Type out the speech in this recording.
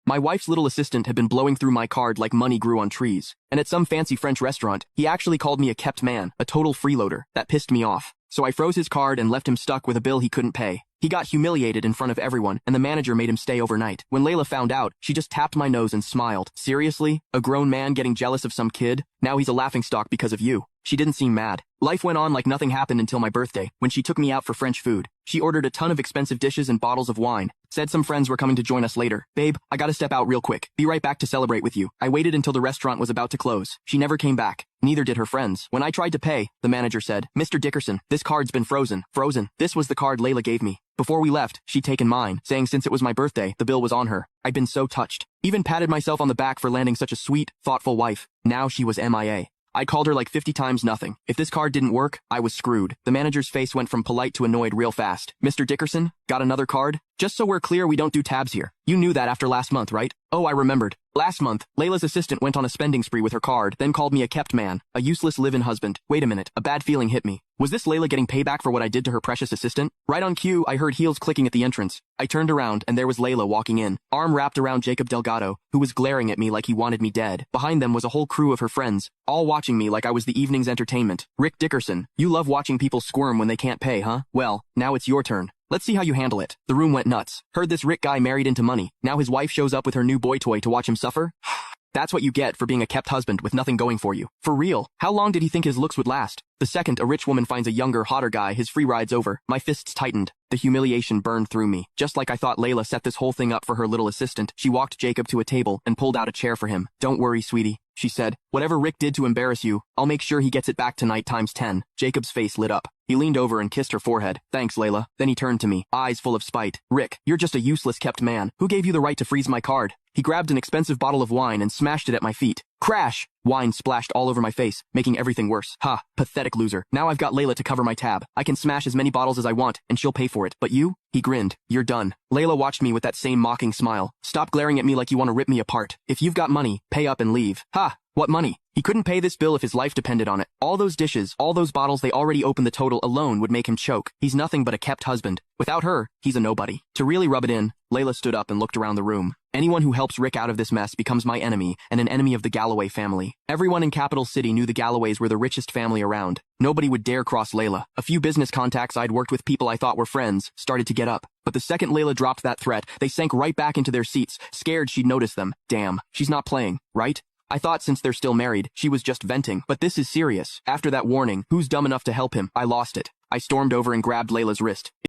My wife's little assistant had been blowing through my card like money grew on trees. And at some fancy French restaurant, he actually called me a kept man, a total freeloader. That pissed me off. So I froze his card and left him stuck with a bill he couldn't pay. He got humiliated in front of everyone, and the manager made him stay overnight. When Layla found out, she just tapped my nose and smiled. Seriously? A grown man getting jealous of some kid? Now he's a laughingstock because of you. She didn't seem mad. Life went on like nothing happened until my birthday, when she took me out for French food. She ordered a ton of expensive dishes and bottles of wine. Said some friends were coming to join us later. Babe, I gotta step out real quick. Be right back to celebrate with you. I waited until the restaurant was about to close. She never came back. Neither did her friends. When I tried to pay, the manager said, Mr. Dickerson, this card's been frozen. Frozen. This was the card Layla gave me. Before we left, she'd taken mine, saying since it was my birthday, the bill was on her. I'd been so touched. Even patted myself on the back for landing such a sweet, thoughtful wife. Now she was MIA. I called her like 50 times nothing. If this card didn't work, I was screwed. The manager's face went from polite to annoyed real fast. Mr. Dickerson, got another card? Just so we're clear, we don't do tabs here. You knew that after last month, right? Oh, I remembered. Last month, Layla's assistant went on a spending spree with her card, then called me a kept man, a useless live-in husband. Wait a minute, a bad feeling hit me. Was this Layla getting payback for what I did to her precious assistant? Right on cue, I heard heels clicking at the entrance. I turned around, and there was Layla walking in, arm wrapped around Jacob Delgado, who was glaring at me like he wanted me dead. Behind them was a whole crew of her friends, all watching me like I was the evening's entertainment. Rick Dickerson, you love watching people squirm when they can't pay, huh? Well, now it's your turn. Let's see how you handle it. The room went nuts. Heard this Rick guy married into money. Now his wife shows up with her new boy toy to watch him suffer? That's what you get for being a kept husband with nothing going for you. For real, how long did he think his looks would last? The second a rich woman finds a younger, hotter guy, his free ride's over. My fists tightened. The humiliation burned through me. Just like I thought Layla set this whole thing up for her little assistant, she walked Jacob to a table and pulled out a chair for him. Don't worry, sweetie, she said. Whatever Rick did to embarrass you, I'll make sure he gets it back tonight times 10. Jacob's face lit up. He leaned over and kissed her forehead. Thanks, Layla. Then he turned to me, eyes full of spite. Rick, you're just a useless kept man. Who gave you the right to freeze my card? He grabbed an expensive bottle of wine and smashed it at my feet. Crash! Wine splashed all over my face, making everything worse. Ha, pathetic loser. Now I've got Layla to cover my tab. I can smash as many bottles as I want, and she'll pay for it. But you? He grinned. You're done. Layla watched me with that same mocking smile. Stop glaring at me like you want to rip me apart. If you've got money, pay up and leave. Ha! What money? He couldn't pay this bill if his life depended on it. All those dishes, all those bottles they already opened, the total alone would make him choke. He's nothing but a kept husband. Without her, he's a nobody. To really rub it in, Layla stood up and looked around the room. Anyone who helps Rick out of this mess becomes my enemy and an enemy of the Galloway family. Everyone in Capital City knew the Galloways were the richest family around. Nobody would dare cross Layla. A few business contacts I'd worked with, people I thought were friends, started to get up. But the second Layla dropped that threat, they sank right back into their seats, scared she'd notice them. Damn, she's not playing, right? I thought since they're still married, she was just venting. But this is serious. After that warning, who's dumb enough to help him? I lost it. I stormed over and grabbed Layla's wrist.